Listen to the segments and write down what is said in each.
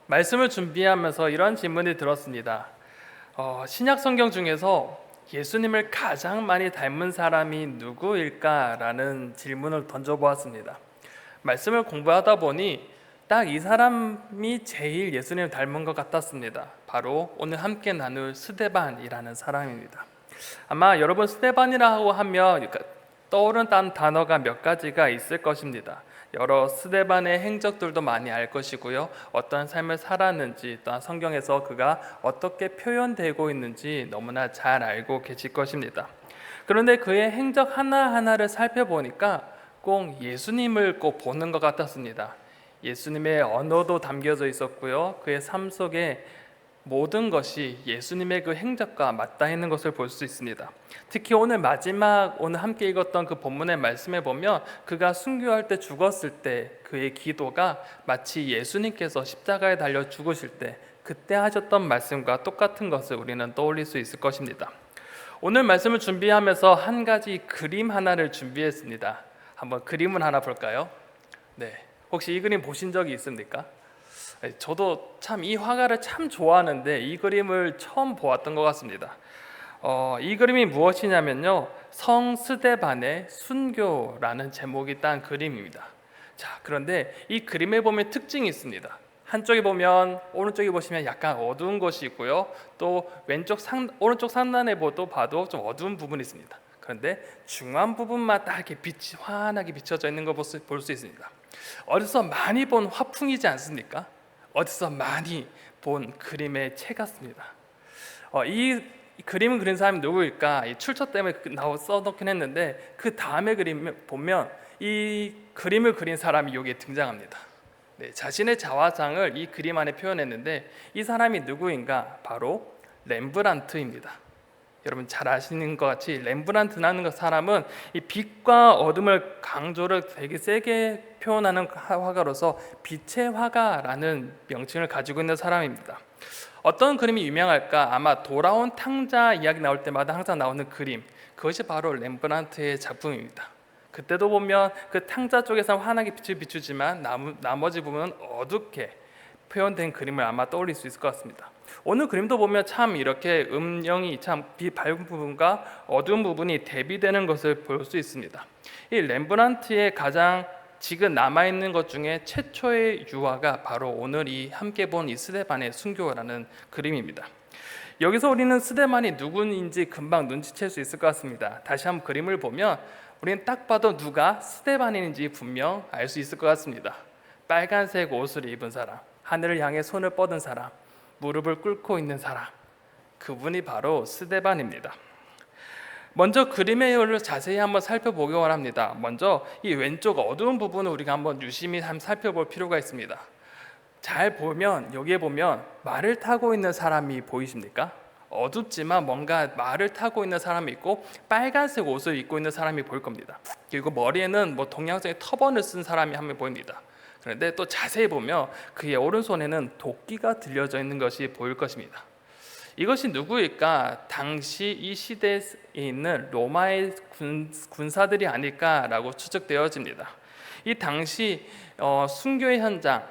말씀을 준비하면서 이런 질문이 들었습니다. 신약 성경 중에서 예수님을 가장 많이 닮은 사람이 누구일까라는 질문을 던져보았습니다. 말씀을 공부하다 보니 딱 이 사람이 제일 예수님을 닮은 것 같았습니다. 바로 오늘 함께 나눌 스데반이라는 사람입니다. 아마 여러분 스데반이라고 하면 떠오르는 단어가 몇 가지가 있을 것입니다. 여러 스데반의 행적들도 많이 알 것이고요, 어떠한 삶을 살았는지, 또한 성경에서 그가 어떻게 표현되고 있는지 너무나 잘 알고 계실 것입니다. 그런데 그의 행적 하나하나를 살펴보니까 꼭 예수님을 꼭 보는 것 같았습니다. 예수님의 언어도 담겨져 있었고요, 그의 삶 속에 모든 것이 예수님의 그 행적과 맞닿아 있는 것을 볼 수 있습니다. 특히 오늘 함께 읽었던 그 본문의 말씀에 보면 그가 순교할 때, 죽었을 때 그의 기도가 마치 예수님께서 십자가에 달려 죽으실 때 그때 하셨던 말씀과 똑같은 것을 우리는 떠올릴 수 있을 것입니다. 오늘 말씀을 준비하면서 한 가지 그림 하나를 준비했습니다. 한번 그림을 하나 볼까요? 네, 혹시 이 그림 보신 적이 있습니까? 저도 참 이 화가를 참 좋아하는데 이 그림을 처음 보았던 것 같습니다. 이 그림이 무엇이냐면요, 성스데반의 순교라는 제목이 딴 그림입니다. 자, 그런데 이 그림에 보면 특징이 있습니다. 한쪽에 보면, 오른쪽에 보시면 약간 어두운 것이 있고요, 또 오른쪽 상단에 봐도 좀 어두운 부분이 있습니다. 그런데 중앙 부분만 딱 이렇게 빛이 환하게 비춰져 있는 걸 볼 수 있습니다. 어디서 많이 본 화풍이지 않습니까? 어디서 많이 본 그림의 책 같습니다. 이 그림을 그린 사람이 누구일까? 이 출처 때문에 써놓긴 했는데 그 다음에 그림을 보면 이 그림을 그린 사람이 여기에 등장합니다. 네, 자신의 자화상을 이 그림 안에 표현했는데 이 사람이 누구인가? 바로 렘브란트입니다. 여러분 잘 아시는 것 같이 렘브란트라는 사람은 이 빛과 어둠을 강조를 되게 세게 표현하는 화가로서 빛의 화가라는 명칭을 가지고 있는 사람입니다. 어떤 그림이 유명할까? 아마 돌아온 탕자 이야기 나올 때마다 항상 나오는 그림, 그것이 바로 렘브란트의 작품입니다. 그때도 보면 그 탕자 쪽에서 환하게 빛을 비추지만 나머지 부분은 어둡게 표현된 그림을 아마 떠올릴 수 있을 것 같습니다. 오늘 그림도 보면 참 이렇게 음영이 참 밝은 부분과 어두운 부분이 대비되는 것을 볼 수 있습니다. 이 렘브란트의 가장 지금 남아있는 것 중에 최초의 유화가 바로 오늘 이 함께 본 이 스데반의 순교라는 그림입니다. 여기서 우리는 스데반이 누구인지 금방 눈치챌 수 있을 것 같습니다. 다시 한번 그림을 보면 우리는 딱 봐도 누가 스데반인지 분명 알 수 있을 것 같습니다. 빨간색 옷을 입은 사람, 하늘을 향해 손을 뻗은 사람, 무릎을 꿇고 있는 사람, 그분이 바로 스데반입니다. 먼저 그림의 요를 자세히 한번 살펴보기 원합니다. 먼저 이 왼쪽 어두운 부분을 우리가 한번 유심히 살펴볼 필요가 있습니다. 잘 보면 여기에 보면 말을 타고 있는 사람이 보이십니까? 어둡지만 뭔가 말을 타고 있는 사람이 있고 빨간색 옷을 입고 있는 사람이 보일 겁니다. 그리고 머리에는 동양적인 터번을 쓴 사람이 한 명 보입니다. 그런데 또 자세히 보면 그의 오른손에는 도끼가 들려져 있는 것이 보일 것입니다. 이것이 누구일까? 당시 이 시대에 있는 로마의 군사들이 아닐까라고 추측되어집니다. 이 당시 순교의 현장,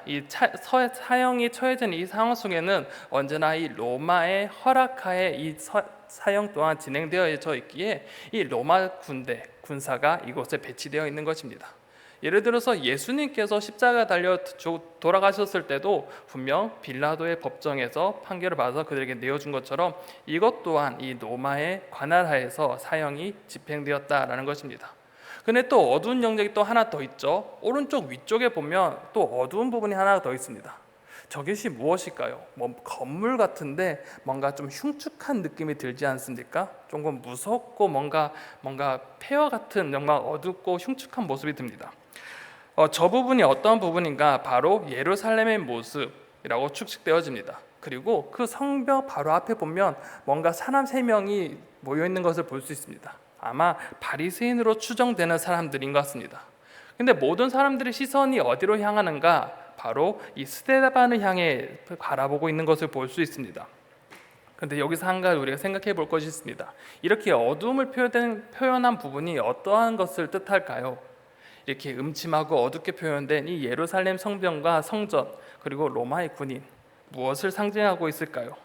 사형이 처해진 이 상황 속에는 언제나 이 로마의 허락하에 이 사형 또한 진행되어져 있기에 이 로마 군사가 이곳에 배치되어 있는 것입니다. 예를 들어서 예수님께서 십자가 달려 돌아가셨을 때도 분명 빌라도의 법정에서 판결을 받아서 그들에게 내어준 것처럼 이것 또한 이 로마의 관할하에서 사형이 집행되었다라는 것입니다. 근데 또 어두운 영역이 또 하나 더 있죠. 오른쪽 위쪽에 보면 또 어두운 부분이 하나 더 있습니다. 저것이 무엇일까요? 건물 같은데 뭔가 좀 흉측한 느낌이 들지 않습니까? 조금 무섭고 뭔가 폐허 같은 정말 어둡고 흉측한 모습이 듭니다. 저 부분이 어떤 부분인가? 바로 예루살렘의 모습이라고 추측되어집니다. 그리고 그 성벽 바로 앞에 보면 뭔가 사람 3명이 모여 있는 것을 볼 수 있습니다. 아마 바리새인으로 추정되는 사람들인 것 같습니다. 근데 모든 사람들의 시선이 어디로 향하는가? 바로 이 스데반을 향해 바라보고 있는 것을 볼 수 있습니다. 그런데 여기서 한 가지 우리가 생각해 볼 것이 있습니다. 이렇게 어두움을 표현한 부분이 어떠한 것을 뜻할까요? 이렇게 음침하고 어둡게 표현된 이 예루살렘 성벽과 성전 그리고 로마의 군인 무엇을 상징하고 있을까요?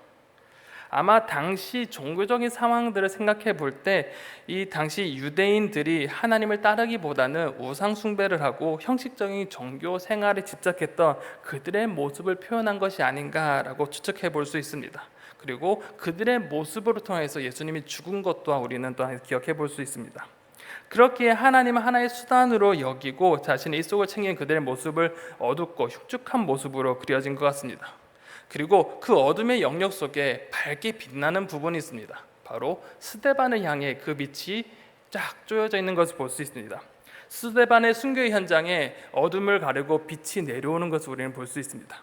아마 당시 종교적인 상황들을 생각해 볼 때 이 당시 유대인들이 하나님을 따르기보다는 우상 숭배를 하고 형식적인 종교 생활에 집착했던 그들의 모습을 표현한 것이 아닌가라고 추측해 볼 수 있습니다. 그리고 그들의 모습으로 통해서 예수님이 죽은 것 또한 우리는 또한 기억해 볼 수 있습니다. 그렇기에 하나님은 하나의 수단으로 여기고 자신의 입속을 챙긴 그들의 모습을 어둡고 흉측한 모습으로 그려진 것 같습니다. 그리고 그 어둠의 영역 속에 밝게 빛나는 부분이 있습니다. 바로 스데반을 향해 그 빛이 쫙 쪼여져 있는 것을 볼 수 있습니다. 스데반의 순교의 현장에 어둠을 가르고 빛이 내려오는 것을 우리는 볼 수 있습니다.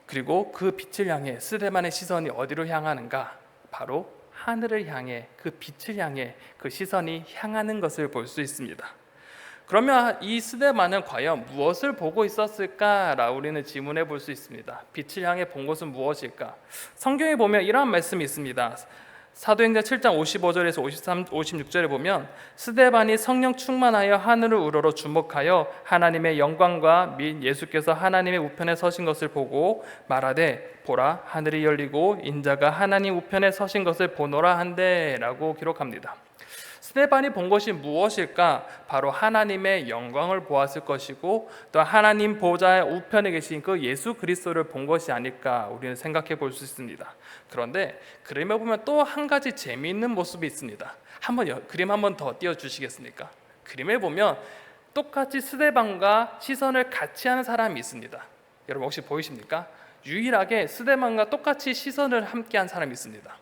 그리고 그 빛을 향해 스데반의 시선이 어디로 향하는가? 바로 하늘을 향해, 그 빛을 향해 그 시선이 향하는 것을 볼 수 있습니다. 그러면 이 스데반은 과연 무엇을 보고 있었을까라고 우리는 질문해 볼 수 있습니다. 빛을 향해 본 것은 무엇일까? 성경에 보면 이러한 말씀이 있습니다. 사도행전 7장 55절에서 56절에 보면 스데반이 성령 충만하여 하늘을 우러러 주목하여 하나님의 영광과 및 예수께서 하나님의 우편에 서신 것을 보고 말하되 보라 하늘이 열리고 인자가 하나님 우편에 서신 것을 보노라 한대라고 기록합니다. 스데반이 본 것이 무엇일까? 바로 하나님의 영광을 보았을 것이고 또 하나님 보좌의 우편에 계신 그 예수 그리스도를 본 것이 아닐까 우리는 생각해 볼 수 있습니다. 그런데 그림에 보면 또 한 가지 재미있는 모습이 있습니다. 그림 한번 더 띄워주시겠습니까? 그림에 보면 똑같이 스데반과 시선을 같이 하는 사람이 있습니다. 여러분 혹시 보이십니까? 유일하게 스데반과 똑같이 시선을 함께한 사람이 있습니다.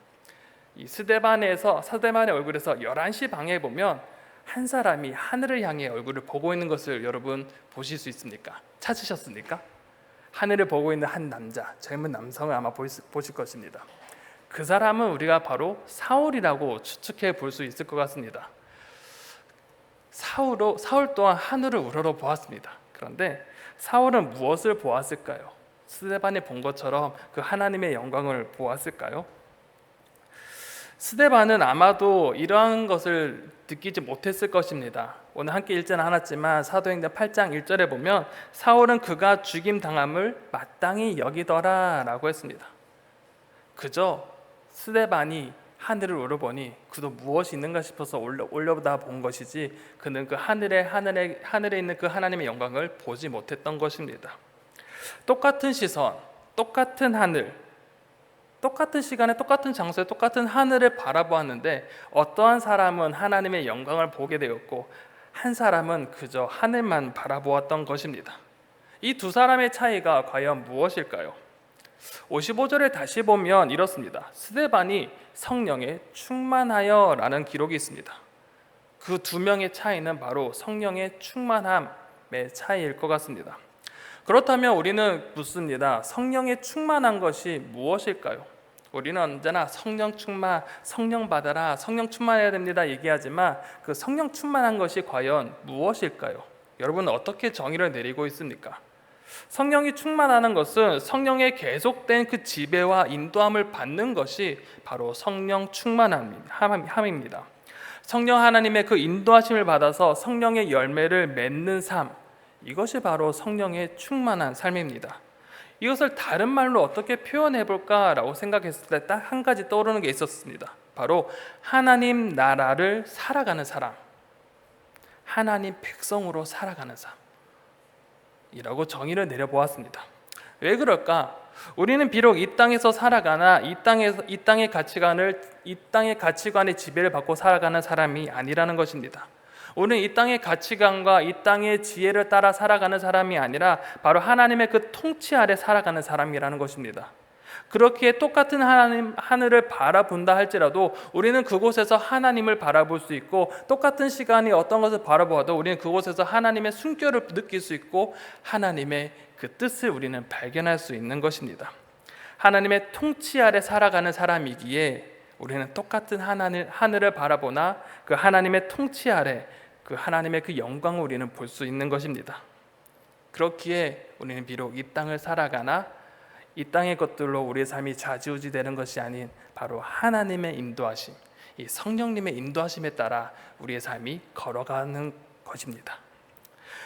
이 스데반의 얼굴에서 11시 방에 보면 한 사람이 하늘을 향해 얼굴을 보고 있는 것을 여러분 보실 수 있습니까? 찾으셨습니까? 하늘을 보고 있는 한 남자, 젊은 남성을 아마 보실 것입니다. 그 사람은 우리가 바로 사울이라고 추측해 볼 수 있을 것 같습니다. 사울 또한 하늘을 우러러 보았습니다. 그런데 사울은 무엇을 보았을까요? 스데반이 본 것처럼 그 하나님의 영광을 보았을까요? 스데반은 아마도 이러한 것을 느끼지 못했을 것입니다. 오늘 함께 읽지는 않았지만 사도행전 8장 1절에 보면 사울은 그가 죽임당함을 마땅히 여기더라 라고 했습니다. 그저 스데반이 하늘을 우러보니 그도 무엇이 있는가 싶어서 올려다 본 것이지 그는 그 하늘에 있는 그 하나님의 영광을 보지 못했던 것입니다. 똑같은 시선, 똑같은 하늘, 똑같은 시간에 똑같은 장소에 똑같은 하늘을 바라보았는데 어떠한 사람은 하나님의 영광을 보게 되었고 한 사람은 그저 하늘만 바라보았던 것입니다. 이 두 사람의 차이가 과연 무엇일까요? 55절에 다시 보면 이렇습니다. 스데반이 성령에 충만하여 라는 기록이 있습니다. 그 두 명의 차이는 바로 성령의 충만함의 차이일 것 같습니다. 그렇다면 우리는 묻습니다. 성령에 충만한 것이 무엇일까요? 우리는 언제나 성령 충만, 성령 받아라, 성령 충만해야 됩니다 얘기하지만 그 성령 충만한 것이 과연 무엇일까요? 여러분은 어떻게 정의를 내리고 있습니까? 성령이 충만하는 것은 성령의 계속된 그 지배와 인도함을 받는 것이 바로 성령 충만함입니다. 성령 하나님의 그 인도하심을 받아서 성령의 열매를 맺는 삶, 이것이 바로 성령의 충만한 삶입니다. 이것을 다른 말로 어떻게 표현해 볼까라고 생각했을 때 딱 한 가지 떠오르는 게 있었습니다. 바로 하나님 나라를 살아가는 사람, 하나님 백성으로 살아가는 삶이라고 정의를 내려보았습니다. 왜 그럴까? 우리는 비록 이 땅에서 살아가나 이 땅의 가치관의 지배를 받고 살아가는 사람이 아니라는 것입니다. 우리는 이 땅의 가치관과 이 땅의 지혜를 따라 살아가는 사람이 아니라 바로 하나님의 그 통치 아래 살아가는 사람이라는 것입니다. 그렇게 똑같은 하늘을 바라본다 할지라도 우리는 그곳에서 하나님을 바라볼 수 있고 똑같은 시간이 어떤 것을 바라보아도 우리는 그곳에서 하나님의 숨결을 느낄 수 있고 하나님의 그 뜻을 우리는 발견할 수 있는 것입니다. 하나님의 통치 아래 살아가는 사람이기에 우리는 똑같은 하늘을 바라보나 그 하나님의 통치 아래 그 하나님의 그 영광을 우리는 볼 수 있는 것입니다. 그렇기에 우리는 비록 이 땅을 살아가나 이 땅의 것들로 우리의 삶이 좌지우지되는 것이 아닌 바로 하나님의 인도하심, 이 성령님의 인도하심에 따라 우리의 삶이 걸어가는 것입니다.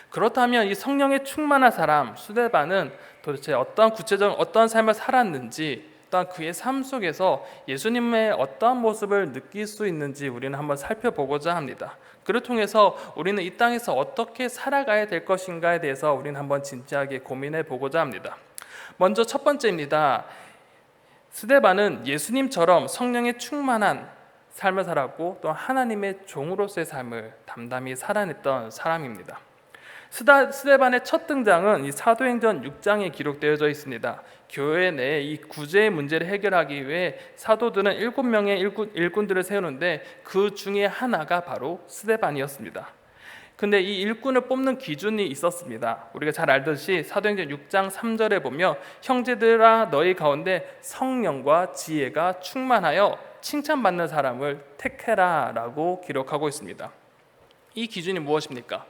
그렇다면 이 성령의 충만한 사람 스데반은 도대체 어떠한 구체적인 어떠한 삶을 살았는지, 또한 그의 삶 속에서 예수님의 어떠한 모습을 느낄 수 있는지 우리는 한번 살펴보고자 합니다. 그를 통해서 우리는 이 땅에서 어떻게 살아가야 될 것인가에 대해서 우리는 한번 진지하게 고민해 보고자 합니다. 먼저 첫 번째입니다. 스데반은 예수님처럼 성령의 충만한 삶을 살았고 또 하나님의 종으로서의 삶을 담담히 살아냈던 사람입니다. 스데반의 첫 등장은 이 사도행전 6장에 기록되어져 있습니다. 교회 내에 이 구제의 문제를 해결하기 위해 사도들은 7명의 일꾼들을 세우는데 그 중에 하나가 바로 스데반이었습니다. 근데 이 일꾼을 뽑는 기준이 있었습니다. 우리가 잘 알듯이 사도행전 6장 3절에 보면 형제들아 너희 가운데 성령과 지혜가 충만하여 칭찬받는 사람을 택해라 라고 기록하고 있습니다. 이 기준이 무엇입니까?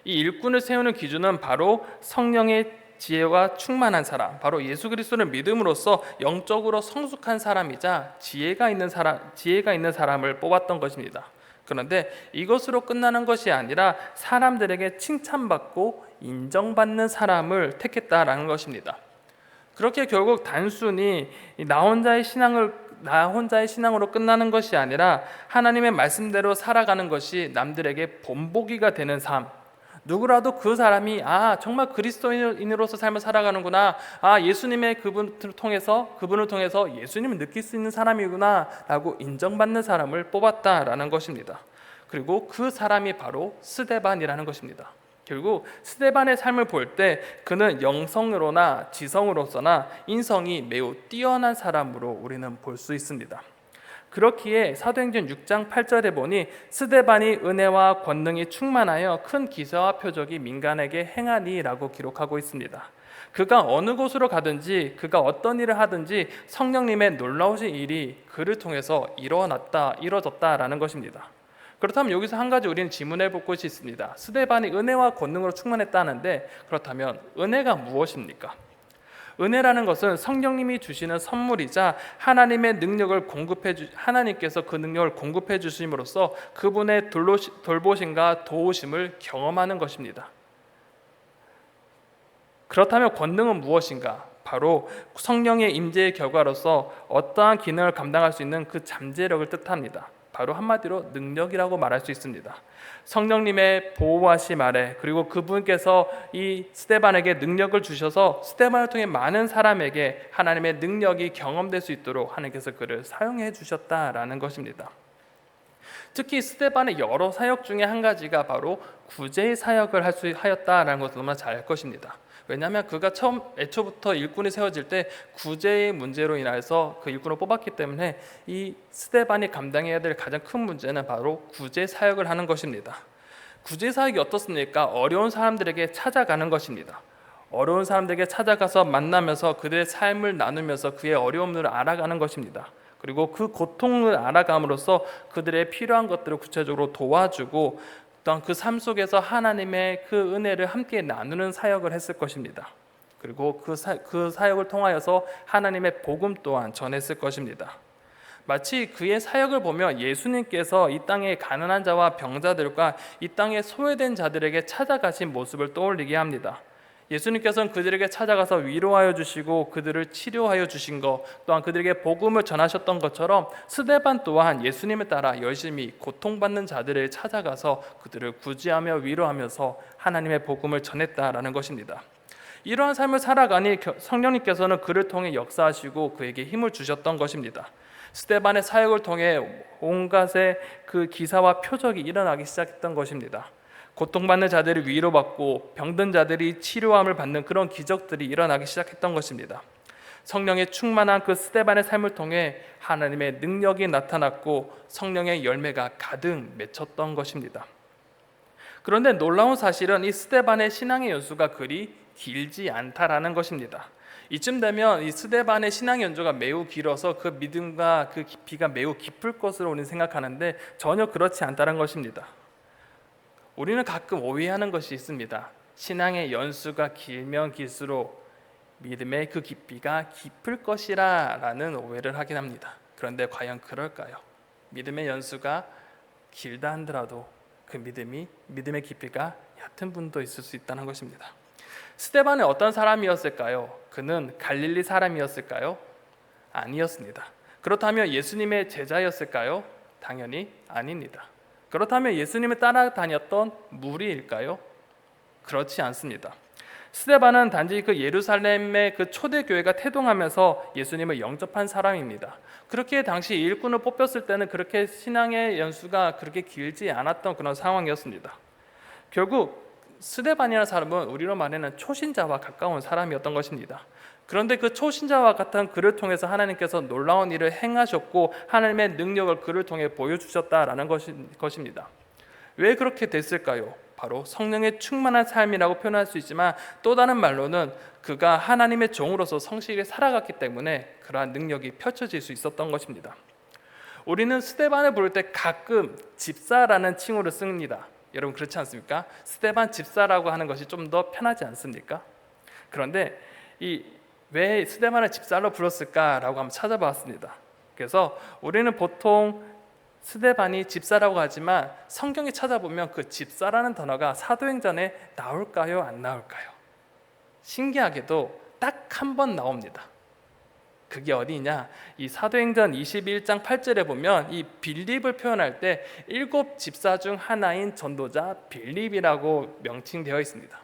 이 일꾼을 세우는 기준은 바로 성령의 지혜와 충만한 사람, 바로 예수 그리스도를 믿음으로써 영적으로 성숙한 사람이자 지혜가 있는 사람을 뽑았던 것입니다. 그런데 이것으로 끝나는 것이 아니라 사람들에게 칭찬받고 인정받는 사람을 택했다라는 것입니다. 그렇게 결국 단순히 나 혼자의 신앙으로 끝나는 것이 아니라 하나님의 말씀대로 살아가는 것이 남들에게 본보기가 되는 삶, 누구라도 그 사람이 정말 그리스도인으로서 삶을 살아가는구나, 예수님의 그분을 통해서 예수님을 느낄 수 있는 사람이구나 라고 인정받는 사람을 뽑았다라는 것입니다. 그리고 그 사람이 바로 스데반이라는 것입니다. 결국 스데반의 삶을 볼 때 그는 영성으로나 지성으로서나 인성이 매우 뛰어난 사람으로 우리는 볼 수 있습니다. 그렇기에 사도행전 6장 8절에 보니 스데반이 은혜와 권능이 충만하여 큰 기사와 표적이 민간에게 행하니 라고 기록하고 있습니다. 그가 어느 곳으로 가든지 그가 어떤 일을 하든지 성령님의 놀라우신 일이 그를 통해서 이루어졌다라는 것입니다. 그렇다면 여기서 한 가지 우리는 질문해 볼 것이 있습니다. 스데반이 은혜와 권능으로 충만했다는데 그렇다면 은혜가 무엇입니까? 은혜라는 것은 성령님이 주시는 선물이자 하나님께서 그 능력을 공급해 주심으로써 그분의 돌보심과 도우심을 경험하는 것입니다. 그렇다면 권능은 무엇인가? 바로 성령의 임재의 결과로서 어떠한 기능을 감당할 수 있는 그 잠재력을 뜻합니다. 바로 한마디로 능력이라고 말할 수 있습니다. 성령님의 보호하심 아래, 그리고 그분께서 이 스데반에게 능력을 주셔서 스데반을 통해 많은 사람에게 하나님의 능력이 경험될 수 있도록 하나님께서 그를 사용해 주셨다라는 것입니다. 특히 스데반의 여러 사역 중에 한 가지가 바로 구제의 사역을 하였다라는 것을 너무나 잘 알 것입니다. 왜냐하면 그가 애초부터 일꾼이 세워질 때 구제의 문제로 인해서 그 일꾼을 뽑았기 때문에 이 스데반이 감당해야 될 가장 큰 문제는 바로 구제 사역을 하는 것입니다. 구제 사역이 어떻습니까? 어려운 사람들에게 찾아가는 것입니다. 어려운 사람들에게 찾아가서 만나면서 그들의 삶을 나누면서 그의 어려움을 알아가는 것입니다. 그리고 그 고통을 알아감으로써 그들의 필요한 것들을 구체적으로 도와주고 또한 그 삶 속에서 하나님의 그 은혜를 함께 나누는 사역을 했을 것입니다. 그리고 그 사역을 통하여서 하나님의 복음 또한 전했을 것입니다. 마치 그의 사역을 보며 예수님께서 이 땅의 가난한 자와 병자들과 이 땅에 소외된 자들에게 찾아가신 모습을 떠올리게 합니다. 예수님께서는 그들에게 찾아가서 위로하여 주시고 그들을 치료하여 주신 것, 또한 그들에게 복음을 전하셨던 것처럼 스데반 또한 예수님을 따라 열심히 고통받는 자들을 찾아가서 그들을 구제하며 위로하면서 하나님의 복음을 전했다라는 것입니다. 이러한 삶을 살아가니 성령님께서는 그를 통해 역사하시고 그에게 힘을 주셨던 것입니다. 스데반의 사역을 통해 온갖의 그 기사와 표적이 일어나기 시작했던 것입니다. 고통받는 자들이 위로받고 병든 자들이 치료함을 받는 그런 기적들이 일어나기 시작했던 것입니다. 성령의 충만한 그 스데반의 삶을 통해 하나님의 능력이 나타났고 성령의 열매가 가득 맺혔던 것입니다. 그런데 놀라운 사실은 이 스데반의 신앙의 연수가 그리 길지 않다라는 것입니다. 이쯤 되면 이 스데반의 신앙 연조가 매우 길어서 그 믿음과 그 깊이가 매우 깊을 것으로 우리는 생각하는데 전혀 그렇지 않다는 것입니다. 우리는 가끔 오해하는 것이 있습니다. 신앙의 연수가 길면 길수록 믿음의 그 깊이가 깊을 것이라 라는 오해를 하긴 합니다. 그런데 과연 그럴까요? 믿음의 연수가 길다 한들라도 그 믿음의 깊이가 같은 분도 있을 수 있다는 것입니다. 스데반은 어떤 사람이었을까요? 그는 갈릴리 사람이었을까요? 아니었습니다. 그렇다면 예수님의 제자였을까요? 당연히 아닙니다. 그렇다면 예수님을 따라다녔던 무리일까요? 그렇지 않습니다. 스데반은 단지 그 예루살렘의 그 초대교회가 태동하면서 예수님을 영접한 사람입니다. 그렇게 당시 일꾼을 뽑혔을 때는 그렇게 신앙의 연수가 그렇게 길지 않았던 그런 상황이었습니다. 결국 스데반이라는 사람은 우리로 말하는 초신자와 가까운 사람이었던 것입니다. 그런데 그 초신자와 같은 그를 통해서 하나님께서 놀라운 일을 행하셨고 하나님의 능력을 그를 통해 보여주셨다라는 것입니다. 왜 그렇게 됐을까요? 바로 성령의 충만한 삶이라고 표현할 수 있지만 또 다른 말로는 그가 하나님의 종으로서 성실히 살아갔기 때문에 그러한 능력이 펼쳐질 수 있었던 것입니다. 우리는 스데반을 부를 때 가끔 집사라는 칭호를 씁니다. 여러분 그렇지 않습니까? 스데반 집사라고 하는 것이 좀 더 편하지 않습니까? 그런데 왜 스데반을 집사로 불렀을까라고 한번 찾아봤습니다. 그래서 우리는 보통 스데반이 집사라고 하지만 성경에 찾아보면 그 집사라는 단어가 사도행전에 나올까요? 안 나올까요? 신기하게도 딱 한 번 나옵니다. 그게 어디냐? 이 사도행전 21장 8절에 보면 이 빌립을 표현할 때 7 집사 중 하나인 전도자 빌립이라고 명칭되어 있습니다.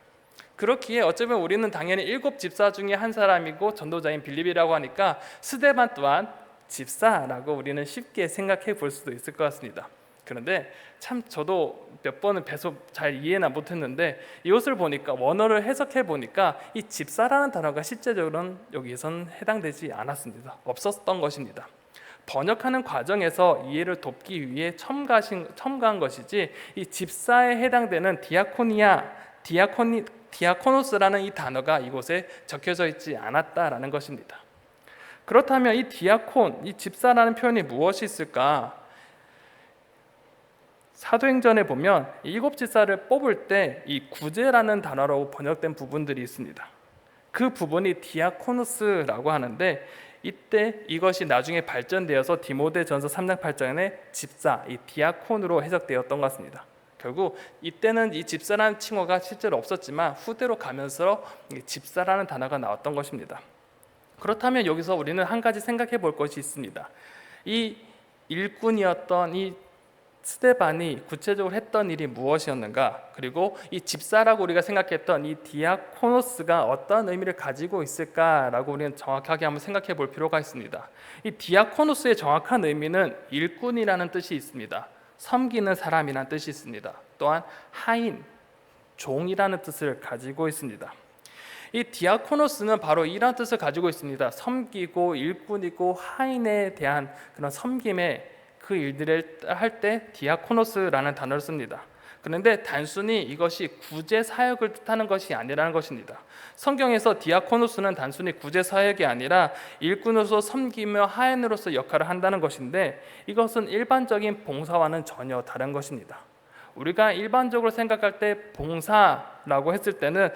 그렇기에 어쩌면 우리는 당연히 7 집사 중에 한 사람이고 전도자인 빌립이라고 하니까 스데반 또한 집사라고 우리는 쉽게 생각해 볼 수도 있을 것 같습니다. 그런데 참 저도 몇 번은 배서 잘 이해는 못했는데 이것을 보니까 원어를 해석해 보니까 이 집사라는 단어가 실제적으로는 여기에선 해당되지 않았습니다. 없었던 것입니다. 번역하는 과정에서 이해를 돕기 위해 첨가한 것이지 이 집사에 해당되는 디아코노스라는 이 단어가 이곳에 적혀져 있지 않았다라는 것입니다. 그렇다면 이 디아콘, 이 집사라는 표현이 무엇이 있을까? 사도행전에 보면 7 집사를 뽑을 때 이 구제라는 단어로 번역된 부분들이 있습니다. 그 부분이 디아코노스라고 하는데 이때 이것이 나중에 발전되어서 디모데전서 3장 8절에 집사, 이 디아콘으로 해석되었던 것 같습니다. 결국 이때는 이 집사라는 칭호가 실제로 없었지만 후대로 가면서 집사라는 단어가 나왔던 것입니다. 그렇다면 여기서 우리는 한 가지 생각해 볼 것이 있습니다. 이 일꾼이었던 이 스데반이 구체적으로 했던 일이 무엇이었는가? 그리고 이 집사라고 우리가 생각했던 이 디아코노스가 어떤 의미를 가지고 있을까라고 우리는 정확하게 한번 생각해 볼 필요가 있습니다. 이 디아코노스의 정확한 의미는 일꾼이라는 뜻이 있습니다. 섬기는 사람이라는 뜻이 있습니다. 또한 하인, 종이라는 뜻을 가지고 있습니다. 이 디아코노스는 바로 이런 뜻을 가지고 있습니다. 섬기고 일꾼이고 하인에 대한 그런 섬김의 그 일들을 할 때 디아코노스라는 단어를 씁니다. 그런데 단순히 이것이 구제 사역을 뜻하는 것이 아니라는 것입니다. 성경에서 디아코노스는 단순히 구제 사역이 아니라 일꾼으로서 섬기며 하인으로서 역할을 한다는 것인데 이것은 일반적인 봉사와는 전혀 다른 것입니다. 우리가 일반적으로 생각할 때 봉사라고 했을 때는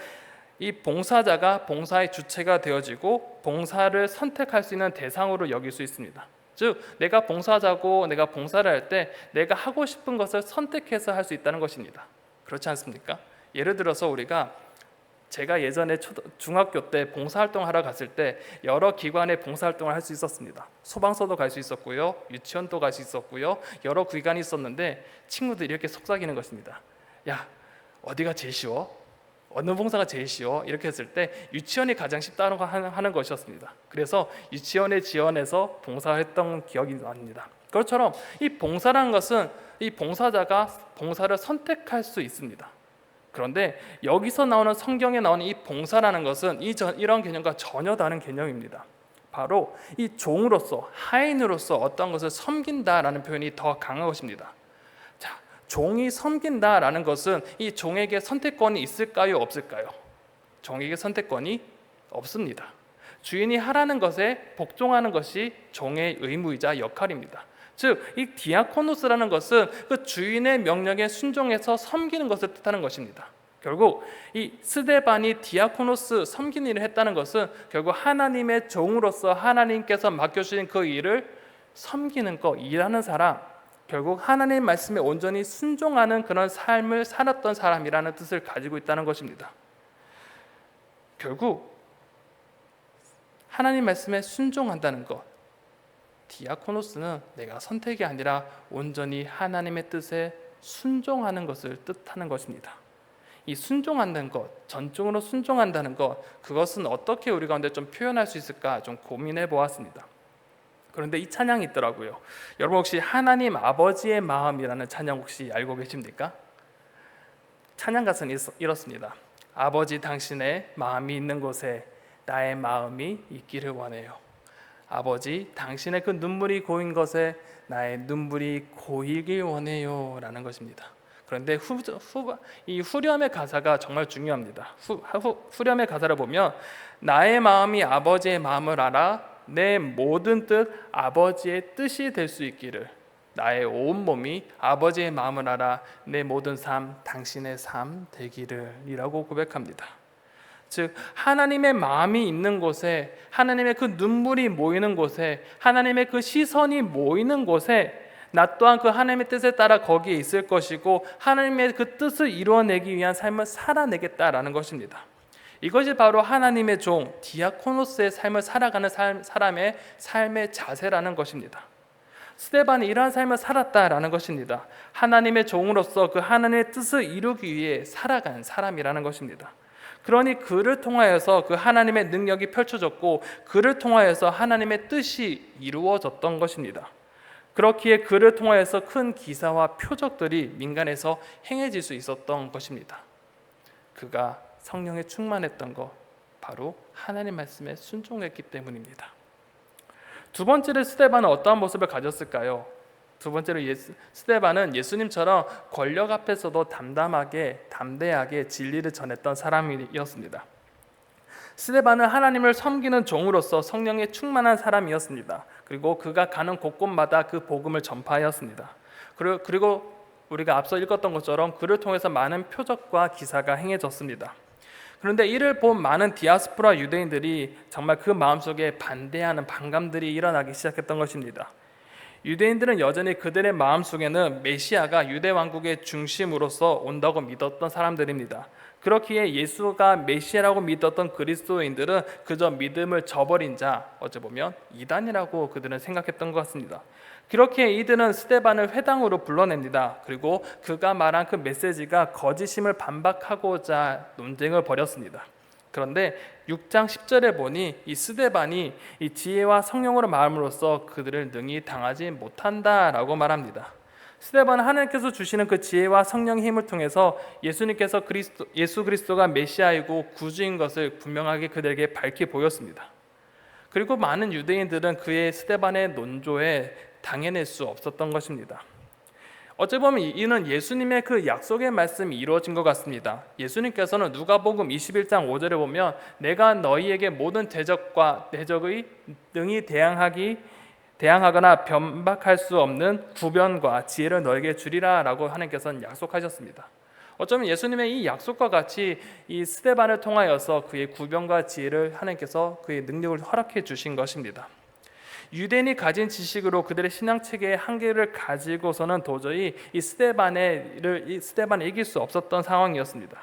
이 봉사자가 봉사의 주체가 되어지고 봉사를 선택할 수 있는 대상으로 여길 수 있습니다. 즉 내가 봉사자고 내가 봉사를 할 때 내가 하고 싶은 것을 선택해서 할 수 있다는 것입니다. 그렇지 않습니까? 예를 들어서 제가 예전에 중학교 때 봉사활동하러 갔을 때 여러 기관의 봉사활동을 할 수 있었습니다. 소방서도 갈 수 있었고요, 유치원도 갈 수 있었고요, 여러 기관이 있었는데 친구들이 이렇게 속삭이는 것입니다. 야, 어디가 제일 쉬워? 어느 봉사가 제일 쉬워? 이렇게 했을 때 유치원이 가장 쉽다고 하는 것이었습니다. 그래서 유치원에 지원해서 봉사했던 기억이 납니다. 그것처럼 이 봉사라는 것은 이 봉사자가 봉사를 선택할 수 있습니다. 그런데 여기서 나오는 성경에 나오는 이 봉사라는 것은 이런 개념과 전혀 다른 개념입니다. 바로 이 종으로서 하인으로서 어떤 것을 섬긴다라는 표현이 더 강한 것입니다. 종이 섬긴다라는 것은 이 종에게 선택권이 있을까요? 없을까요? 종에게 선택권이 없습니다. 주인이 하라는 것에 복종하는 것이 종의 의무이자 역할입니다. 즉, 이 디아코노스라는 것은 그 주인의 명령에 순종해서 섬기는 것을 뜻하는 것입니다. 결국 이 스데반이 디아코노스 섬기는 일을 했다는 것은 결국 하나님의 종으로서 하나님께서 맡겨주신 그 일을 섬기는 것, 일하는 사람, 결국 하나님 말씀에 온전히 순종하는 그런 삶을 살았던 사람이라는 뜻을 가지고 있다는 것입니다. 결국 하나님 말씀에 순종한다는 것, 디아코노스는 내가 선택이 아니라 온전히 하나님의 뜻에 순종하는 것을 뜻하는 것입니다. 이 순종한다는 것, 전적으로 순종한다는 것, 그것은 어떻게 우리 가운데 좀 표현할 수 있을까 좀 고민해 보았습니다. 그런데 이 찬양이 있더라고요. 여러분 혹시 하나님 아버지의 마음이라는 찬양 혹시 알고 계십니까? 찬양 가사는 이렇습니다. 아버지 당신의 마음이 있는 곳에 나의 마음이 있기를 원해요. 아버지 당신의 그 눈물이 고인 것에 나의 눈물이 고이길 원해요 라는 것입니다. 그런데 이 후렴의 가사가 정말 중요합니다. 후렴의 가사를 보면 나의 마음이 아버지의 마음을 알아 내 모든 뜻 아버지의 뜻이 될 수 있기를, 나의 온몸이 아버지의 마음을 알아 내 모든 삶 당신의 삶 되기를 이라고 고백합니다. 즉 하나님의 마음이 있는 곳에, 하나님의 그 눈물이 모이는 곳에, 하나님의 그 시선이 모이는 곳에 나 또한 그 하나님의 뜻에 따라 거기에 있을 것이고 하나님의 그 뜻을 이루어내기 위한 삶을 살아내겠다라는 것입니다. 이것이 바로 하나님의 종 디아코노스의 삶을 살아가는 사람의 삶의 자세라는 것입니다. 스데반이 이러한 삶을 살았다라는 것입니다. 하나님의 종으로서 그 하나님의 뜻을 이루기 위해 살아간 사람이라는 것입니다. 그러니 그를 통하여서 그 하나님의 능력이 펼쳐졌고 그를 통하여서 하나님의 뜻이 이루어졌던 것입니다. 그렇기에 그를 통하여서 큰 기사와 표적들이 민간에서 행해질 수 있었던 것입니다. 그가 성령에 충만했던 것, 바로 하나님 말씀에 순종했기 때문입니다. 두 번째로 스데반은 어떠한 모습을 가졌을까요? 두 번째로 스데반은 예수님처럼 권력 앞에서도 담대하게 진리를 전했던 사람이었습니다. 스데반은 하나님을 섬기는 종으로서 성령에 충만한 사람이었습니다. 그리고 그가 가는 곳곳마다 그 복음을 전파하였습니다. 그리고 우리가 앞서 읽었던 것처럼 그를 통해서 많은 표적과 기사가 행해졌습니다. 그런데 이를 본 많은 디아스포라 유대인들이 정말 그 마음속에 반대하는 반감들이 일어나기 시작했던 것입니다. 유대인들은 여전히 그들의 마음속에는 메시아가 유대 왕국의 중심으로서 온다고 믿었던 사람들입니다. 그렇기에 예수가 메시아라고 믿었던 그리스도인들은 그저 믿음을 저버린 자, 어찌 보면 이단이라고 그들은 생각했던 것 같습니다. 그렇게 이들은 스데반을 회당으로 불러냅니다. 그리고 그가 말한 그 메시지가 거짓임을 반박하고자 논쟁을 벌였습니다. 그런데 6장 10절에 보니 이 스데반이 이 지혜와 성령으로 말함으로써 그들을 능히 당하지 못한다라고 말합니다. 스데반은 하나님께서 주시는 그 지혜와 성령의 힘을 통해서 예수 그리스도가 메시아이고 구주인 것을 분명하게 그들에게 밝히 보였습니다. 그리고 많은 유대인들은 그의 스데반의 논조에 당해낼 수 없었던 것입니다. 어찌 보면 이는 예수님의 그 약속의 말씀이 이루어진 것 같습니다. 예수님께서는 누가복음 21장 5절에 보면 내가 너희에게 모든 대적의 능히 대항하거나 변박할 수 없는 구변과 지혜를 너에게 주리라 라고 하나님께서는 약속하셨습니다. 어쩌면 예수님의 이 약속과 같이 이 스데반을 통하여서 그의 구변과 지혜를 하나님께서 그의 능력을 허락해 주신 것입니다. 유대인이 가진 지식으로 그들의 신앙체계의 한계를 가지고서는 도저히 이 스데반을 이길 수 없었던 상황이었습니다.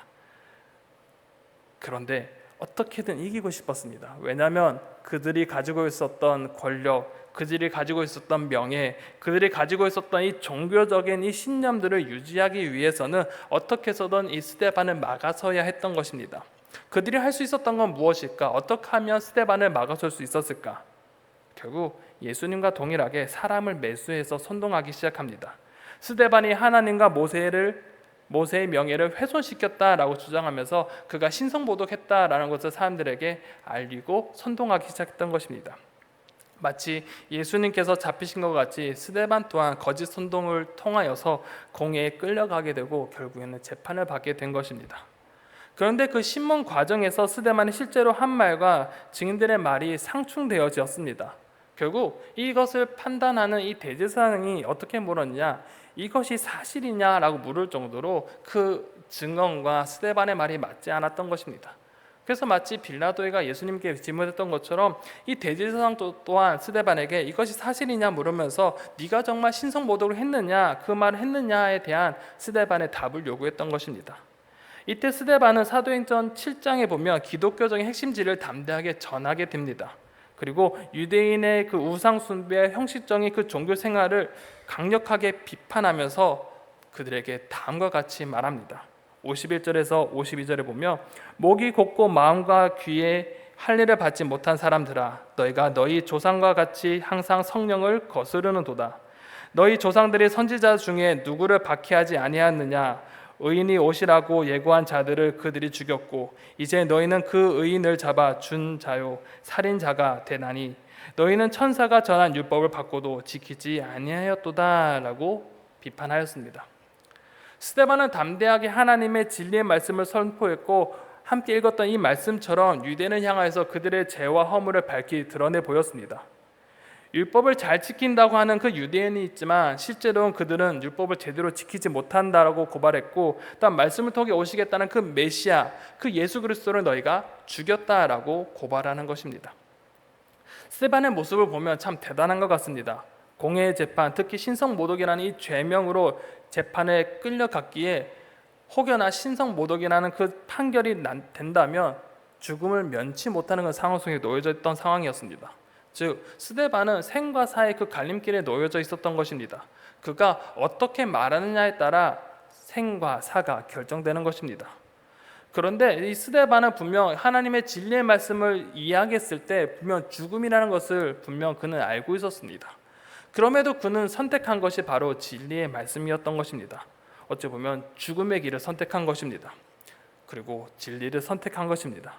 그런데 어떻게든 이기고 싶었습니다. 왜냐하면 그들이 가지고 있었던 권력, 그들이 가지고 있었던 명예, 그들이 가지고 있었던 이 종교적인 이 신념들을 유지하기 위해서는 어떻게 해서든 이 스데반을 막아서야 했던 것입니다. 그들이 할 수 있었던 건 무엇일까? 어떻게 하면 스데반을 막아설 수 있었을까? 결국 예수님과 동일하게 사람을 매수해서 선동하기 시작합니다. 스데반이 하나님과 모세의 명예를 훼손시켰다라고 주장하면서 그가 신성모독했다라는 것을 사람들에게 알리고 선동하기 시작했던 것입니다. 마치 예수님께서 잡히신 것 같이 스데반 또한 거짓 선동을 통하여서 공회에 끌려가게 되고 결국에는 재판을 받게 된 것입니다. 그런데 그 신문 과정에서 스데반이 실제로 한 말과 증인들의 말이 상충되어졌습니다. 결국 이것을 판단하는 이 대제사장이 어떻게 물었냐, 이것이 사실이냐라고 물을 정도로 그 증언과 스데반의 말이 맞지 않았던 것입니다. 그래서 마치 빌라도가 예수님께 질문했던 것처럼 이 대제사장 또한 스데반에게 이것이 사실이냐 물으면서 네가 정말 신성모독을 했느냐, 그 말을 했느냐에 대한 스데반의 답을 요구했던 것입니다. 이때 스데반은 사도행전 7장에 보면 기독교적인 핵심지를 담대하게 전하게 됩니다. 그리고 유대인의 그 우상 숭배의 형식적인 그 종교 생활을 강력하게 비판하면서 그들에게 다음과 같이 말합니다. 51절에서 52절에 보면 목이 곧고 마음과 귀에 할례를 받지 못한 사람들아, 너희가 너희 조상과 같이 항상 성령을 거스르는도다. 너희 조상들이 선지자 중에 누구를 박해하지 아니하였느냐? 의인이 오시라고 예고한 자들을 그들이 죽였고 이제 너희는 그 의인을 잡아 준 자요 살인자가 되나니 너희는 천사가 전한 율법을 받고도 지키지 아니하였도다 라고 비판하였습니다. 스데반은 담대하게 하나님의 진리의 말씀을 선포했고 함께 읽었던 이 말씀처럼 유대인을 향하여서 그들의 죄와 허물을 밝히 드러내 보였습니다. 율법을 잘 지킨다고 하는 그 유대인이 있지만 실제로는 그들은 율법을 제대로 지키지 못한다라고 고발했고 또한 말씀을 통해 오시겠다는 그 메시아, 그 예수 그리스도를 너희가 죽였다라고 고발하는 것입니다. 스데반의 모습을 보면 참 대단한 것 같습니다. 공회 재판, 특히 신성모독이라는 이 죄명으로 재판에 끌려갔기에 혹여나 신성모독이라는 그 판결이 된다면 죽음을 면치 못하는 그 상황 속에 놓여져 있던 상황이었습니다. 즉 스데반은 생과 사의 그 갈림길에 놓여져 있었던 것입니다. 그가 어떻게 말하느냐에 따라 생과 사가 결정되는 것입니다. 그런데 이 스데반은 분명 하나님의 진리의 말씀을 이야기했을 때 분명 죽음이라는 것을 분명 그는 알고 있었습니다. 그럼에도 그는 선택한 것이 바로 진리의 말씀이었던 것입니다. 어찌 보면 죽음의 길을 선택한 것입니다. 그리고 진리를 선택한 것입니다.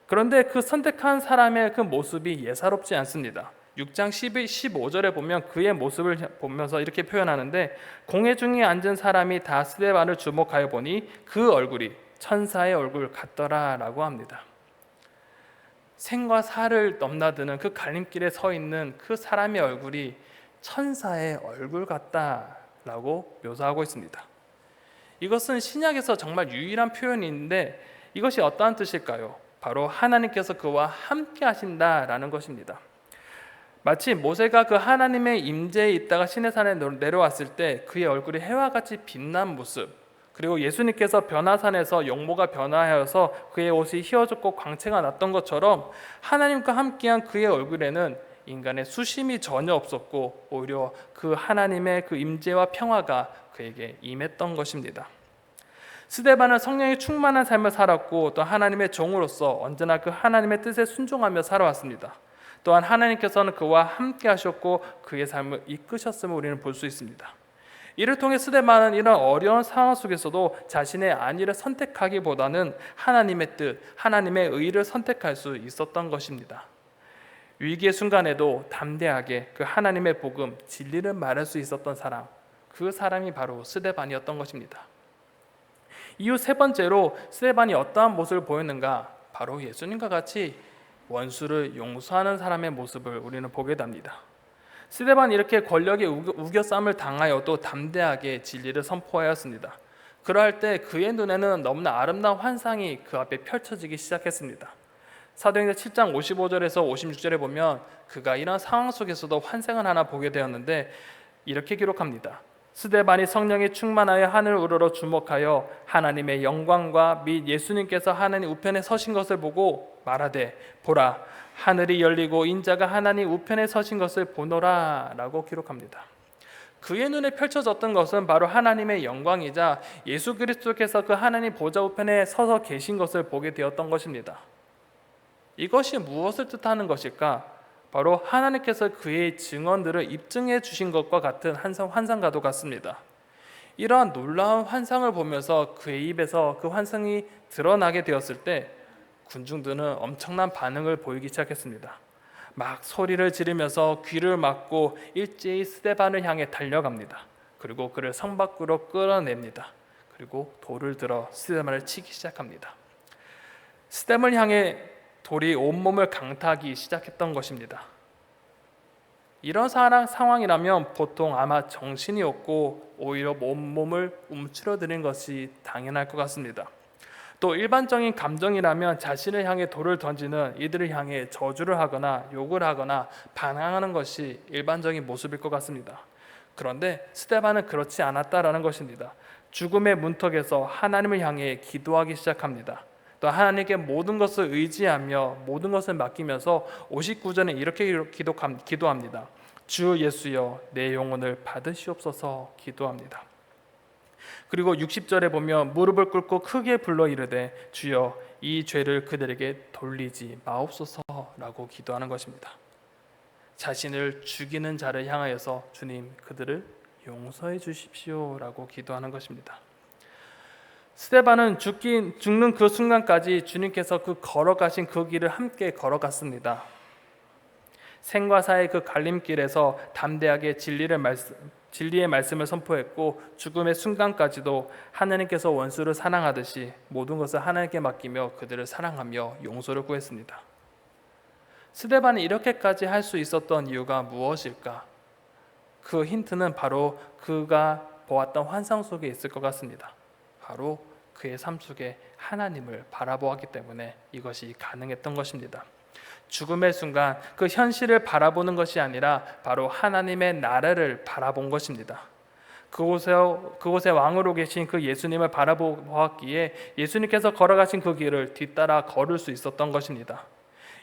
그런데 그 선택한 사람의 그 모습이 예사롭지 않습니다. 6장 15절에 보면 그의 모습을 보면서 이렇게 표현하는데 공회 중에 앉은 사람이 다 스데반을 주목하여 보니 그 얼굴이 천사의 얼굴 같더라 라고 합니다. 생과 사를 넘나드는 그 갈림길에 서 있는 그 사람의 얼굴이 천사의 얼굴 같다라고 묘사하고 있습니다. 이것은 신약에서 정말 유일한 표현인데 이것이 어떠한 뜻일까요? 바로 하나님께서 그와 함께 하신다라는 것입니다. 마치 모세가 그 하나님의 임재에 있다가 시내산에 내려왔을 때 그의 얼굴이 해와 같이 빛난 모습, 그리고 예수님께서 변화산에서 용모가 변화하여서 그의 옷이 휘어졌고 광채가 났던 것처럼 하나님과 함께한 그의 얼굴에는 인간의 수심이 전혀 없었고 오히려 그 하나님의 그 임재와 평화가 그에게 임했던 것입니다. 스데반은 성령이 충만한 삶을 살았고 또 하나님의 종으로서 언제나 그 하나님의 뜻에 순종하며 살아왔습니다. 또한 하나님께서는 그와 함께 하셨고 그의 삶을 이끄셨음을 우리는 볼 수 있습니다. 이를 통해 스데반은 이런 어려운 상황 속에서도 자신의 안위를 선택하기보다는 하나님의 뜻, 하나님의 의를 선택할 수 있었던 것입니다. 위기의 순간에도 담대하게 그 하나님의 복음, 진리를 말할 수 있었던 사람, 그 사람이 바로 스데반이었던 것입니다. 이후 세 번째로 스데반이 어떠한 모습을 보였는가? 바로 예수님과 같이 원수를 용서하는 사람의 모습을 우리는 보게 됩니다. 스데반이 이렇게 권력의 우겨쌈을 당하여도 담대하게 진리를 선포하였습니다. 그러할 때 그의 눈에는 너무나 아름다운 환상이 그 앞에 펼쳐지기 시작했습니다. 사도행전 7장 55절에서 56절에 보면 그가 이런 상황 속에서도 환상을 하나 보게 되었는데 이렇게 기록합니다. 스데반이 성령에 충만하여 하늘 우러러 주목하여 하나님의 영광과 및 예수님께서 하나님 우편에 서신 것을 보고 말하되 보라 하늘이 열리고 인자가 하나님 우편에 서신 것을 보노라 라고 기록합니다. 그의 눈에 펼쳐졌던 것은 바로 하나님의 영광이자 예수 그리스도께서 그 하나님 보좌 우편에 서서 계신 것을 보게 되었던 것입니다. 이것이 무엇을 뜻하는 것일까? 바로 하나님께서 그의 증언들을 입증해 주신 것과 같은 환상과도 같습니다. 이러한 놀라운 환상을 보면서 그의 입에서 그 환상이 드러나게 되었을 때 군중들은 엄청난 반응을 보이기 시작했습니다. 막 소리를 지르면서 귀를 막고 일제히 스데반을 향해 달려갑니다. 그리고 그를 성 밖으로 끌어냅니다. 그리고 돌을 들어 스데반을 치기 시작합니다. 스데반을 향해 돌이 온몸을 강타하기 시작했던 것입니다. 이런 상황이라면 보통 아마 정신이 없고 오히려 온몸을 움츠러드는 것이 당연할 것 같습니다. 또 일반적인 감정이라면 자신을 향해 돌을 던지는 이들을 향해 저주를 하거나 욕을 하거나 반항하는 것이 일반적인 모습일 것 같습니다. 그런데 스데반은 그렇지 않았다라는 것입니다. 죽음의 문턱에서 하나님을 향해 기도하기 시작합니다. 또 하나님께 모든 것을 의지하며 모든 것을 맡기면서 59절에 이렇게 기도합니다. 주 예수여 내 영혼을 받으시옵소서 기도합니다. 그리고 60절에 보면 무릎을 꿇고 크게 불러 이르되 주여 이 죄를 그들에게 돌리지 마옵소서라고 기도하는 것입니다. 자신을 죽이는 자를 향하여서 주님 그들을 용서해 주십시오라고 기도하는 것입니다. 스데반은 죽는 그 순간까지 주님께서 걸어가신 그 길을 함께 걸어갔습니다. 생과 사의 그 갈림길에서 담대하게 진리의 말씀을 선포했고 죽음의 순간까지도 하나님께서 원수를 사랑하듯이 모든 것을 하나님께 맡기며 그들을 사랑하며 용서를 구했습니다. 스데반이 이렇게까지 할 수 있었던 이유가 무엇일까? 그 힌트는 바로 그가 보았던 환상 속에 있을 것 같습니다. 바로 그의 삶 속에 하나님을 바라보았기 때문에 이것이 가능했던 것입니다. 죽음의 순간 그 현실을 바라보는 것이 아니라 바로 하나님의 나라를 바라본 것입니다. 그곳에 왕으로 계신 그 예수님을 바라보았기에 예수님께서 걸어가신 그 길을 뒤따라 걸을 수 있었던 것입니다.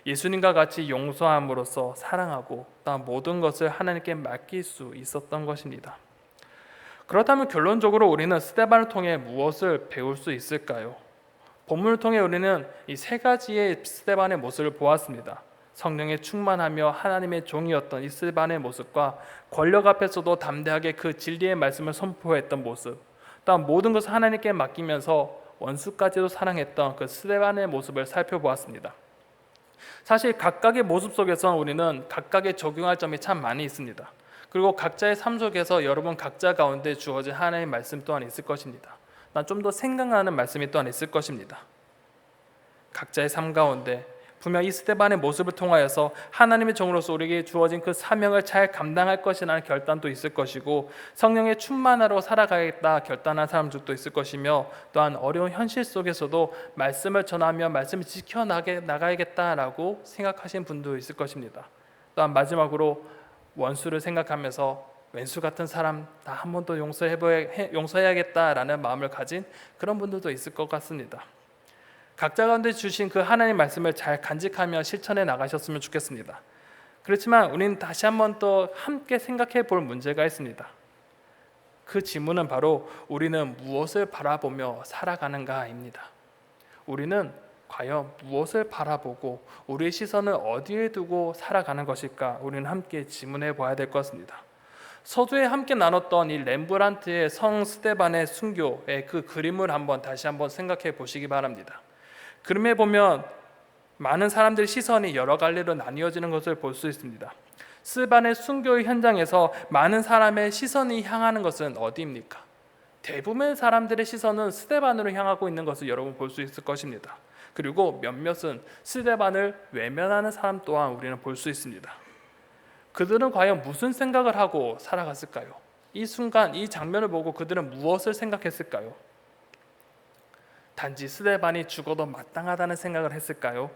예수님과 같이 용서함으로써 사랑하고 또 모든 것을 하나님께 맡길 수 있었던 것입니다. 그렇다면 결론적으로 우리는 스데반을 통해 무엇을 배울 수 있을까요? 본문을 통해 우리는 이 세 가지의 스데반의 모습을 보았습니다. 성령에 충만하며 하나님의 종이었던 이 스데반의 모습과 권력 앞에서도 담대하게 그 진리의 말씀을 선포했던 모습, 또한 모든 것을 하나님께 맡기면서 원수까지도 사랑했던 그 스데반의 모습을 살펴보았습니다. 사실 각각의 모습 속에서 우리는 각각의 적용할 점이 참 많이 있습니다. 그리고 각자의 삶 속에서 여러분 각자 가운데 주어진 하나님의 말씀 또한 있을 것입니다. 난 좀 더 생각나는 말씀이 또한 있을 것입니다. 각자의 삶 가운데 분명 이 스데반의 모습을 통하여서 하나님의 종으로서 우리에게 주어진 그 사명을 잘 감당할 것이라는 결단도 있을 것이고 성령의 충만하로 살아가겠다 결단한 사람들도 있을 것이며 또한 어려운 현실 속에서도 말씀을 전하며 말씀을 지켜나가야겠다라고 생각하신 분도 있을 것입니다. 또한 마지막으로 원수를 생각하면서 왼수 같은 사람 나 한 번 더 용서해야겠다라는 마음을 가진 그런 분들도 있을 것 같습니다. 각자 가운데 주신 그 하나님 말씀을 잘 간직하며 실천해 나가셨으면 좋겠습니다. 그렇지만 우리는 다시 한 번 더 함께 생각해 볼 문제가 있습니다. 그 질문은 바로 우리는 무엇을 바라보며 살아가는가입니다. 우리는 과연 무엇을 바라보고 우리의 시선을 어디에 두고 살아가는 것일까? 우리는 함께 질문해 봐야 될 것 같습니다. 서두에 함께 나눴던 이 렘브란트의 성 스데반의 순교의 그 그림을 다시 한번 생각해 보시기 바랍니다. 그림에 보면 많은 사람들의 시선이 여러 갈래로 나뉘어지는 것을 볼 수 있습니다. 스데반의 순교의 현장에서 많은 사람의 시선이 향하는 것은 어디입니까? 대부분의 사람들의 시선은 스데반으로 향하고 있는 것을 여러분 볼 수 있을 것입니다. 그리고 몇몇은 스데반을 외면하는 사람 또한 우리는 볼 수 있습니다. 그들은 과연 무슨 생각을 하고 살아갔을까요? 이 순간 이 장면을 보고 그들은 무엇을 생각했을까요? 단지 스데반이 죽어도 마땅하다는 생각을 했을까요?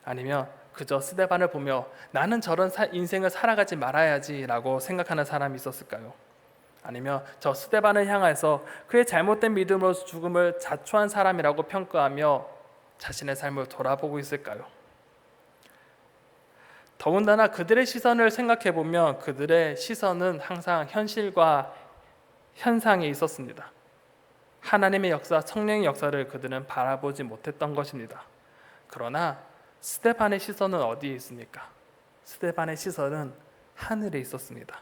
아니면 그저 스데반을 보며 나는 저런 인생을 살아가지 말아야지 라고 생각하는 사람이 있었을까요? 아니면 저 스데반을 향해서 그의 잘못된 믿음으로 죽음을 자초한 사람이라고 평가하며 자신의 삶을 돌아보고 있을까요? 더군다나 그들의 시선을 생각해 보면 그들의 시선은 항상 현실과 현상에 있었습니다. 하나님의 역사, 성령의 역사를 그들은 바라보지 못했던 것입니다. 그러나 스데반의 시선은 어디에 있습니까? 스데반의 시선은 하늘에 있었습니다.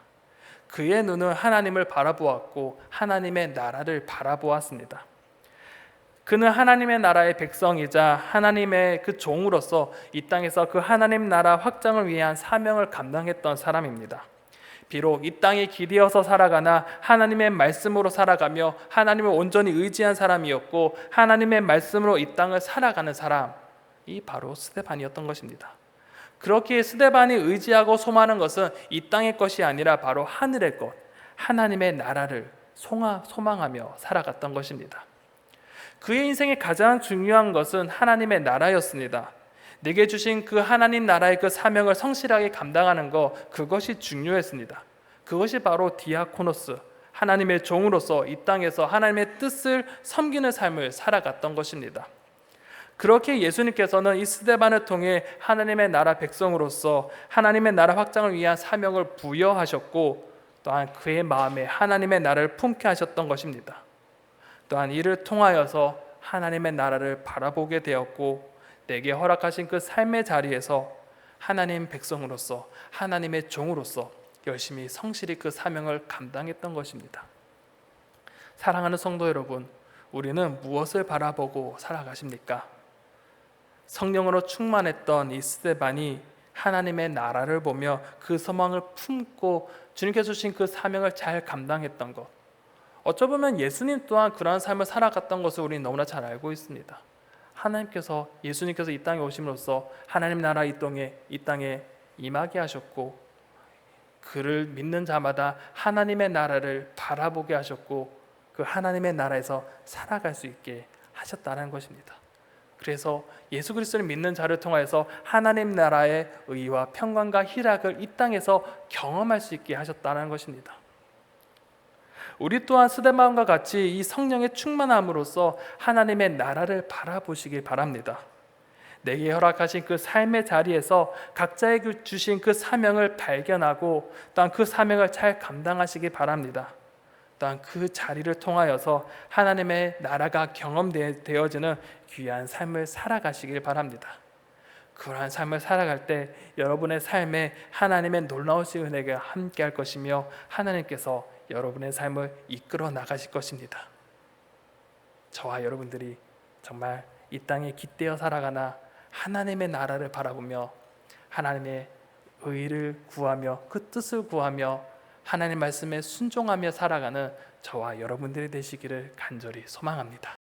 그의 눈은 하나님을 바라보았고 하나님의 나라를 바라보았습니다. 그는 하나님의 나라의 백성이자 하나님의 그 종으로서 이 땅에서 그 하나님 나라 확장을 위한 사명을 감당했던 사람입니다. 비록 이 땅에 길이어서 살아가나 하나님의 말씀으로 살아가며 하나님을 온전히 의지한 사람이었고 하나님의 말씀으로 이 땅을 살아가는 사람이 바로 스데반이었던 것입니다. 그렇기에 스데반이 의지하고 소망하는 것은 이 땅의 것이 아니라 바로 하늘의 것, 하나님의 나라를 소망하며 살아갔던 것입니다. 그의 인생에 가장 중요한 것은 하나님의 나라였습니다. 내게 주신 그 하나님 나라의 그 사명을 성실하게 감당하는 것, 그것이 중요했습니다. 그것이 바로 디아코노스, 하나님의 종으로서 이 땅에서 하나님의 뜻을 섬기는 삶을 살아갔던 것입니다. 그렇게 예수님께서는 이 스데반을 통해 하나님의 나라 백성으로서 하나님의 나라 확장을 위한 사명을 부여하셨고, 또한 그의 마음에 하나님의 나라를 품게 하셨던 것입니다. 또한 이를 통하여서 하나님의 나라를 바라보게 되었고, 내게 허락하신 그 삶의 자리에서 하나님 백성으로서 하나님의 종으로서 열심히 성실히 그 사명을 감당했던 것입니다. 사랑하는 성도 여러분, 우리는 무엇을 바라보고 살아가십니까? 성령으로 충만했던 이 스데반이 하나님의 나라를 보며 그 소망을 품고 주님께서 주신 그 사명을 잘 감당했던 것, 어쩌면 예수님 또한 그러한 삶을 살아갔던 것을 우리는 너무나 잘 알고 있습니다. 예수님께서 이 땅에 오심으로써 하나님 나라 이 땅에 임하게 하셨고, 그를 믿는 자마다 하나님의 나라를 바라보게 하셨고, 그 하나님의 나라에서 살아갈 수 있게 하셨다는 것입니다. 그래서 예수 그리스도를 믿는 자를 통하여서 하나님 나라의 의와 평강과 희락을 이 땅에서 경험할 수 있게 하셨다는 것입니다. 우리 또한 스데반과 같이 이 성령의 충만함으로써 하나님의 나라를 바라보시길 바랍니다. 내게 허락하신 그 삶의 자리에서 각자에게 주신 그 사명을 발견하고 또한 그 사명을 잘 감당하시길 바랍니다. 또한 그 자리를 통하여서 하나님의 나라가 경험되어지는 귀한 삶을 살아가시길 바랍니다. 그러한 삶을 살아갈 때 여러분의 삶에 하나님의 놀라우신 은혜가 함께할 것이며 하나님께서 여러분의 삶을 이끌어 나가실 것입니다. 저와 여러분들이 정말 이 땅에 깃대어 살아가나 하나님의 나라를 바라보며 하나님의 의를 구하며 그 뜻을 구하며 하나님 말씀에 순종하며 살아가는 저와 여러분들이 되시기를 간절히 소망합니다.